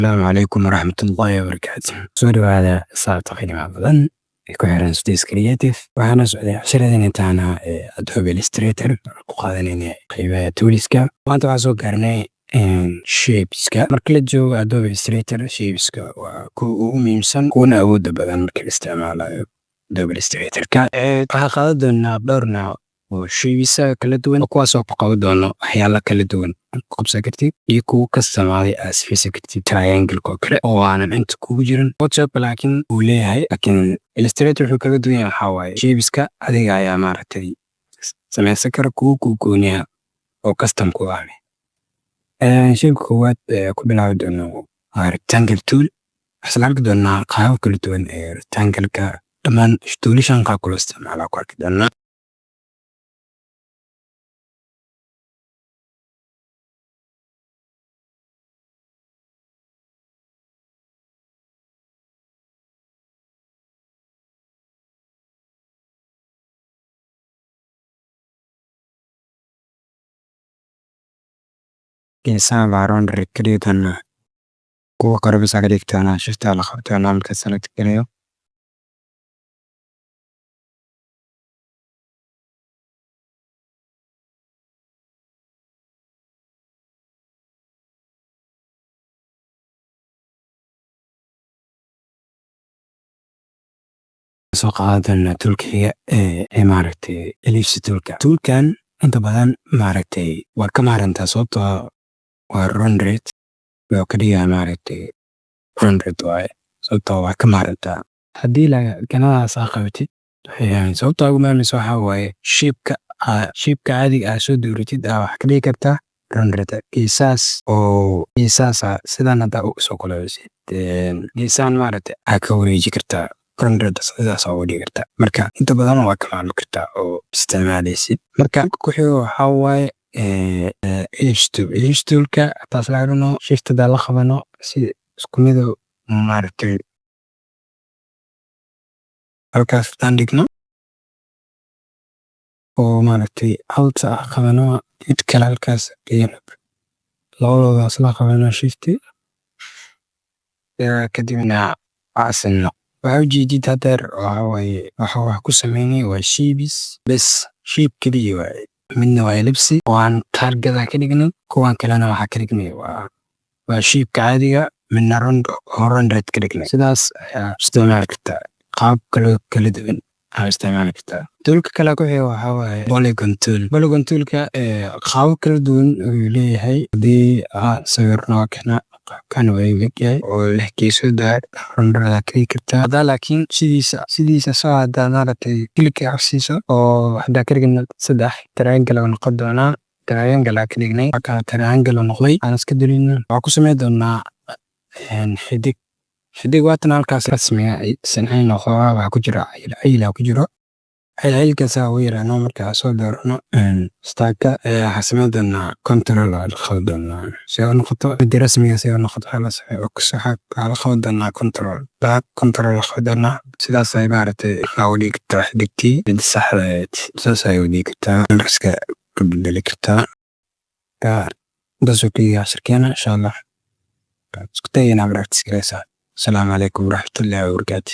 السلام عليكم ورحمة الله وبركاته. سو dhawaada saabta qiimaha badan ee ku xiran Studios Creative. waxaana socday casharadeen intaana Adobe Illustrator ku qaadanayna qeybaha toolska. maanta waxaan soo gaarnay shapeska. marka la joogo Adobe Illustrator, shapeska waa kuwa ugu muhiimsan kuna awoodda badan marka la isticmaalayo Adobe Illustrator-ka. waxaan qaadan doonaa dhowr nooc oo shapesa kala duwan kuwaas oo ku qaban doono waxyaalo kala duwan ku qabsan kartid iyo kuwa kastamaaday aad sifaysan kartid triangle oo kale oo aanan inta kugu jirin. Photoshop laakiin uu leeyahay, laakiin Illustrator wuxuu kaga duwan yahay waxaa waaye shapeska adiga ayaa maaragtay samaysan kara kuwa ku gooniya oo custom ku ah. shapeka koowaad ku bilaabi doono waa rectangle tool. waxaan arki doonaa qaabab kala duwan ee rectangle-ka. dhammaan toolashan qaab kula isticmaalaa ku arki doonaa. geesaha baa rounded ka dhigi doonaa. kuwa kore bas ka dhigi doonaa. shifta la qabto marka select gareeyo. soo qaadan doonaa toolkiga ee maaragtay ellipse toolka. toolkan inta badan maaragtay waa ka maarantaa sababtoo waa rounded. waa ka dhigaa maaragtay rounded waaye sababtoo waa ka maarantaa. haddii ganadaas aa qabatid sababtoo ugu maamaysa waxaa waaye shapeka caadiga aa soo dooratid aa wax ka dhigi kartaa rounded. geesaas sidan haddaa u soo kuleysid geesaan maaragtay aa ka wareeji kartaa rounded sidaas uga dhigi kartaa. marka inta badan waa ka maarmi kartaa oo isticmaalaysid. marka ku xigo waxaa waaye ellipse toolka. taas la xirano shiftada la qabano si isku mid maaragtay halkaas aan dhigno oo maaragtay alta qabano mid kale halkaas dhigno labadoodaas la qabano shifti kadibna aasino. waxaa ujeedid hadeer waxaa waaye waxaa wax ku sameynay waa shapes bes. shape keliya waaye. midna waa ellipse waan taargada ka dhignay. kuwan kalena waxaa ka dhignay waa shapeka caadiga midna rounded ka dhignay. sidaas ayaa isticmaali kartaa. qaab kala duwan ayaa isticmaali kartaa. toolka kale ku xiga waxaa waaye polygon tool. polygon toolka qaabab kala duwan ayuu leeyahay. haddii sawirno kana qaabkan waa yahay oo leh geeso daar rounded ka dhigi kartaa. haddaa laakiin sidiisa soo haddaa maaragtay kilka cabsiiso oo haddaa ka dhigna 3 triangle oo noqon doonaa. triangle aa ka dhignay marka triangle oo noqday aan iska dilino. waxaa ku sameyn doonaa xidig waatan halkaas rasmiga sancayn waxaa ku jira cayil ku jiro. cayilkaas ugu yaraano marka soo doorano staaka waxaa sameyn doonaa control la qaban doonaa si ay noqoto mid rasmiga si ay noqoto xalas oo ku saxab la qaban doonaa control la qaban doonaa. sidaas ay maaragtay u dhigtaa xidigtii mid saxda sidaas ay u dhigtaa iska ku bedeli kartaa. dasoo shirkeena insha Allah isku tayina practice gareysa. السلام عليكم ورحمة الله وبركاته.